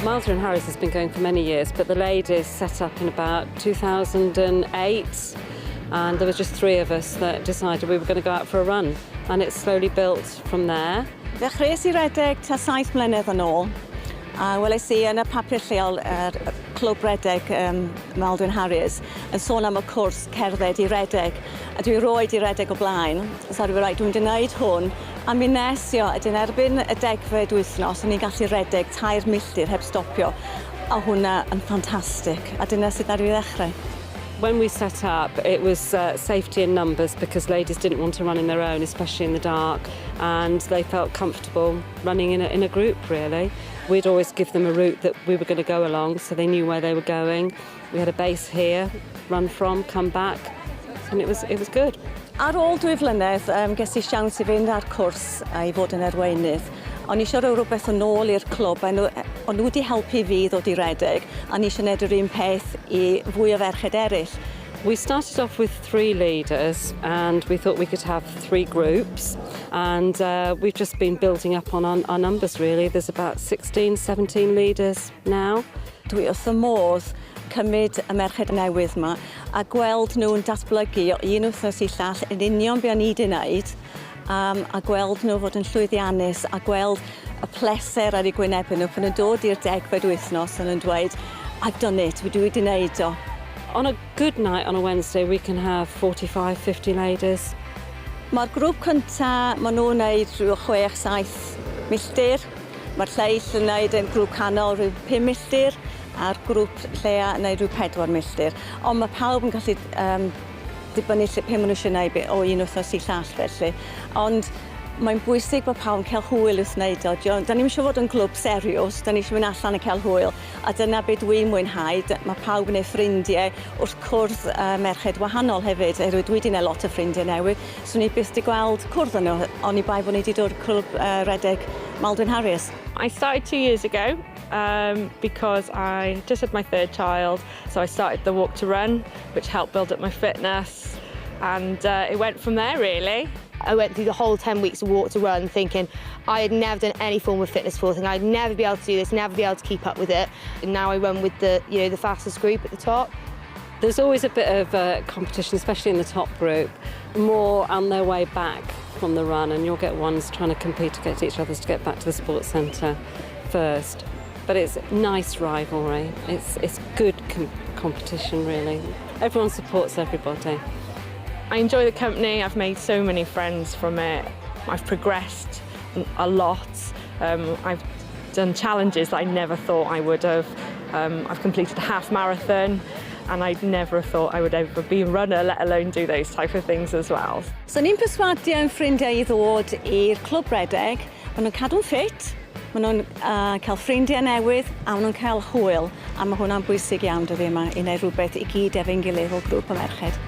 Maldwyn Harriers has been going for many years, but the ladies set up in about 2008, and there was just 3 of us that decided we were going to go out for a run, and it slowly built from there. Dechreuais I redeg tua 7 mlynedd yn ôl. Welais I yn y papur lleol Clwb redeg Maldwyn Harriers yn sôn am y cwrs cerdded I redeg. A dwi roed I redeg o blaen. So dwi wedi dwi'n gwneud hwn. A mi nes I o, ydyn erbyn y 10fed wythnos, o'n i'n gallu redeg 3 milltir heb stopio. A hwnna yn ffantastig. A dyna sydd ar I ddechrau. When we set up, it was safety in numbers because ladies didn't want to run in their own, especially in the dark, and they felt comfortable running in a group, really. We'd always give them a route that we were going to go along, so they knew where they were going. We had a base here, run from, come back, and it was good. Ar ôl 2 flynedd, ges I siawns I fynd ar cwrs I fod yn arweinydd. O'n I eisiau rhywbeth yn ôl i'r clwb, o'n nhw wedi helpu fi ddod I redeg, a ni eisiau gwneud yr un peth I fwy o ferched eraill. We started off with 3 leaders, and we thought we could have 3 groups, and we've just been building up on our numbers, really. There's about 16, 17 leaders now. Dwi wrth y modd cymryd y merched newydd yma a gweld nhw'n datblygu o un wythnos I llall yn union be o'n I wedi wneud, a gweld nhw fod yn llwyddiannus a gweld y pleser ar eu gwynebau nhw pan yn dod i'r 10fed wythnos yn dweud, I've done it, dwi wedi wneud o. On a good night on a Wednesday, we can have 45, 50 ladies. Mae'r grŵp cyntaf, maen nhw'n wneud rhyw 6-7 milltir. Mae'r lleill yn wneud yn grŵp canol rhyw 5 milltir, a'r grŵp lleia yn wneud rhyw 4 milltir. Ond mae pawb yn gallu dibynnu pe maen nhw eisiau gwneud o un wythnos I llall felly. Ond mae'n bwysig bod pawb yn cael hwyl wrth wneud o. Da ni'n eisiau fod yn glwb seriws, da ni eisiau mynd allan a cael hwyl. A dyna beth dwi'n mwynhau, mae pawb yn ei ffrindiau wrth cwrdd merched wahanol hefyd. Dwi wedi gwneud lot o ffrindiau newydd, so ni byth wedi gweld cwrdd yn nhw, ond I bai bod ni wedi dod clwb redeg Maldwyn Harriers. I started 2 years ago because I just had my 3rd child, so I started the walk to run, which helped build up my fitness, and it went from there really. I went through the whole 10 weeks of walk to run thinking I had never done any form of fitness before, thinking I'd never be able to do this, never be able to keep up with it. And now I run with the fastest group at the top. There's always a bit of competition, especially in the top group, more on their way back from the run, and you'll get ones trying to compete against each other to get back to the sports centre first. But it's nice rivalry. It's good competition, really. Everyone supports everybody. I enjoy the company, I've made so many friends from it. I've progressed a lot. I've done challenges that I never thought I would have. I've completed a half marathon, and I'd never thought I would ever be a runner, let alone do those type of things as well. So ni'n perswadio yn ffrindiau I ddod i'r clwb redeg, maen nhw'n cadw'n ffit, maen nhw'n cael ffrindiau newydd, a maen nhw'n cael hwyl, a mae hwnna'n bwysig iawn dydy yma I wneud rhywbeth I gyd efo'n gilydd o grŵp o merched.